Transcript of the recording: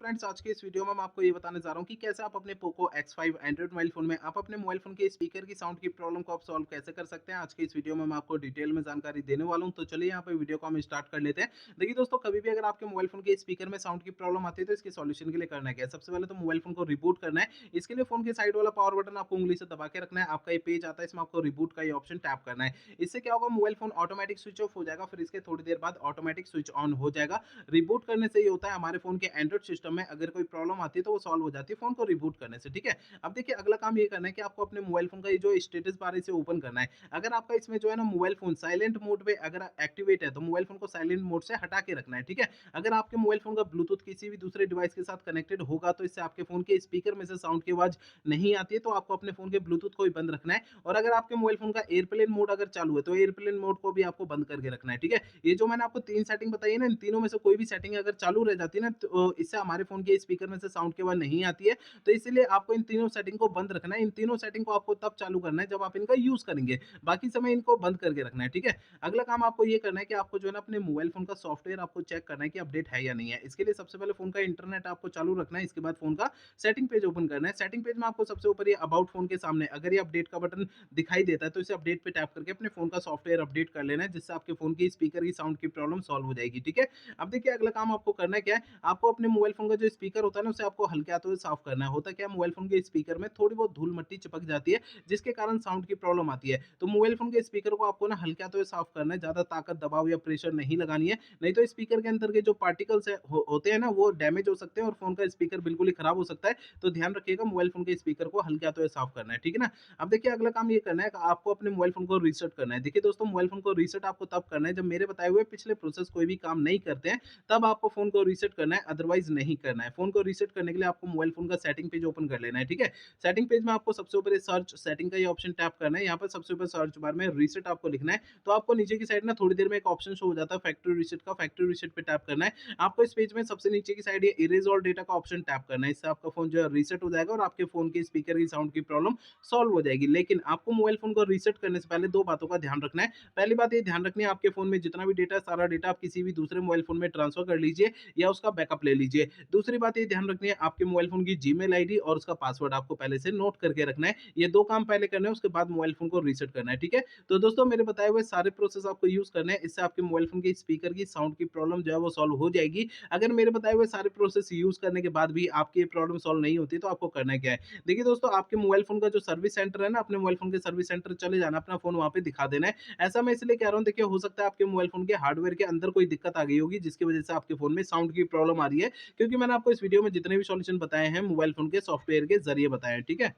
Friends, आज के इस वीडियो में मैं आपको ये बताने जा रहा हूँ कि कैसे आप अपने Poco X5 Android mobile phone में आप अपने मोबाइल फोन के स्पीकर की साउंड की प्रॉब्लम को आप सॉल्व कैसे कर सकते हैं। आज के इस वीडियो में मैं आपको डिटेल में जानकारी देने वाला हूँ। तो चलिए यहाँ पे वीडियो को हम स्टार्ट कर लेते हैं। देखिए दोस्तों, कभी भी अगर आपके मोबाइल फोन के स्पीकर में साउंड की प्रॉब्लम आती है तो इसके सॉल्यूशन के लिए करना क्या है। सबसे पहले तो मोबाइल फोन को रिबूट करना है। इसके लिए फोन के साइड वाला पावर बटन आपको उंगली से दबा के रखना है। आपका ये पेज आता है, इसमें आपको रिबूट का ये ऑप्शन टैप करना है। इससे क्या होगा, mobile phone automatic switch off हो जाएगा, फिर इसके थोड़ी देर बाद ऑटोमेटिक स्विच ऑन हो जाएगा। रिबूट करने से ये होता है, हमारे फोन के एंड्रॉइड सिस्टम में अगर कोई प्रॉब्लम आती है तो वो सॉल्व हो जाती है फोन को रिबूट करने से। ठीक है, अब देखिए अगला काम ये करना है कि आपको अपने मोबाइल फोन का ये जो स्टेटस बार है इसे ओपन करना है। अगर आपका इसमें जो है ना मोबाइल फोन साइलेंट मोड पे अगर एक्टिवेट है तो मोबाइल फोन को साइलेंट मोड से हटा के रखना है। ठीक है, अगर आपके मोबाइल फोन का ब्लूटूथ किसी भी दूसरे डिवाइस के साथ कनेक्टेड होगा तो इससे आपके फोन के स्पीकर में से साउंड की आवाज नहीं आती है, तो आपको अपने फोन के ब्लूटूथ को भी बंद रखना है। और अगर आपके मोबाइल फोन का एयरप्लेन मोड अगर चालू है तो एयरप्लेन मोड को भी आपको बंद करके रखना है। ठीक है, ये जो मैंने आपको तीन सेटिंग बताई है ना, इन तीनों में से कोई भी सेटिंग अगर चालू रह जाती है ना तो इससे हमारे फोन के स्पीकर में से साउंड की आवाज नहीं आती है। तो इसीलिए आपको इन तीनों सेटिंग को बंद रखना है। इन तीनों सेटिंग को आपको तब चालू करना है जब आप इनका यूज करेंगे, बाकी समय इनको बंद करके रखना है। ठीक है, अगला काम आपको ये करना है कि आपको जो है ना अपने मोबाइल फोन का सॉफ्टवेयर आपको चेक करना है कि अपडेट है या नहीं है। इसके लिए सबसे पहले फोन का इंटरनेट आपको चालू रखना है, इसके बाद फोन का सेटिंग पेज ओपन करना है। सेटिंग पेज में आपको सबसे ऊपर ये अबाउट फोन के सामने अगर ये अपडेट का बटन दिखाई देता है तो इसे अपडेट पे टैप करके अपने फोन का सॉफ्टवेयर अपडेट कर लेना है, जिससे आपके फोन की स्पीकर की साउंड की प्रॉब्लम सॉल्व हो जाएगी। ठीक है, अब देखिए अगला काम आपको करना है क्या है, आपको अपने मोबाइल फोन का जो स्पीकर होता है ना उसे आपको हल्के हाथों से साफ करना है। होता क्या है, मोबाइल फोन के स्पीकर में थोड़ी बहुत धूल मिट्टी चिपक जाती है, जिसके कारण साउंड की प्रॉब्लम आती है। तो मोबाइल फोन के स्पीकर को आपको ना हल्के हाथों से साफ करना है, ज्यादा ताकत दबाव या प्रेशर नहीं लगानी है, नहीं तो स्पीकर के अंदर के जो पार्टिकल्स होते हैं ना वो डैमेज हो सकते हैं और फोन का स्पीकर बिल्कुल ही खराब हो सकता है। तो ध्यान रखिएगा, मोबाइल फोन के स्पीकर को हल्के हाथों से साफ करना है। ठीक है ना, अब देखिए अगला काम ये करना है कि आपको अपने मोबाइल फोन को रीसेट करना है। देखिए दोस्तों, मोबाइल फोन को रीसेट आपको तब करना है जब मेरे बताए हुए पिछले प्रोसेस कोई भी काम नहीं करते हैं, तब आपको फोन को रीसेट करना है, अदरवाइज नहीं करना है। फोन को रीसेट करने के लिए आपको मोबाइल फोन का सेटिंग पेज ओपन कर लेना है। ठीक है, सेटिंग पेज में आपको सबसे ऊपर सर्च सेटिंग का ये ऑप्शन टैप करना है। यहाँ पर सबसे ऊपर सर्च बार में रीसेट आपको लिखना है, तो आपको नीचे की साइड ना थोड़ी देर में एक ऑप्शन शो हो जाता है फैक्ट्री रीसेट का। फैक्ट्री रीसेट पे टैप करना है। आपको इस पेज में सबसे नीचे की साइड ये इरेज ऑल डेटा का ऑप्शन टैप करना है। इससे आपका फोन जो है रीसेट हो जाएगा और आपके फोन के स्पीकर की साउंड की प्रॉब्लम सॉल्व हो जाएगी। लेकिन आपको मोबाइल फोन को रीसेट करने से पहले दो बातों का ध्यान रखना है। पहली बात ये ध्यान रखनी है, आपके फोन में जितना भी डेटा है सारा डेटा आप किसी भी दूसरे मोबाइल फोन में ट्रांसफर कर लीजिए या उसका बैकअप ले लीजिए। दूसरी बात ये ध्यान रखनी है, आपके मोबाइल फोन की जीमेल आईडी और उसका पासवर्ड आपको पहले से नोट करके रखना है। ये दो काम पहले करने हैं, उसके बाद मोबाइल फोन को रीसेट करना है। ठीक है, तो दोस्तों मेरे बताए हुए सारे प्रोसेस आपको यूज करने हैं, इससे आपके मोबाइल फोन के स्पीकर की साउंड की प्रॉब्लम जो है वो सॉल्व हो जाएगी। अगर मेरे बताए हुए सारे प्रोसेस यूज करने के बाद भी आपकी ये प्रॉब्लम सॉल्व नहीं होती तो आपको करना क्या है। देखिए दोस्तों, आपके मोबाइल फोन का जो सर्विस सेंटर है ना, अपने मोबाइल फोन के सर्विस सेंटर चले जाना, अपना फोन वहां पे दिखा देना है। ऐसा मैं इसलिए कह रहा हूँ, देखिए हो सकता है आपके मोबाइल फोन के हार्डवेयर के अंदर कोई दिक्कत आ गई होगी जिसकी वजह से आपके फोन में साउंड की प्रॉब्लम आ रही है, क्योंकि मैंने आपको इस वीडियो में जितने भी सॉल्यूशन बताए हैं मोबाइल फोन के सॉफ्टवेयर के जरिए बताए हैं। ठीक है।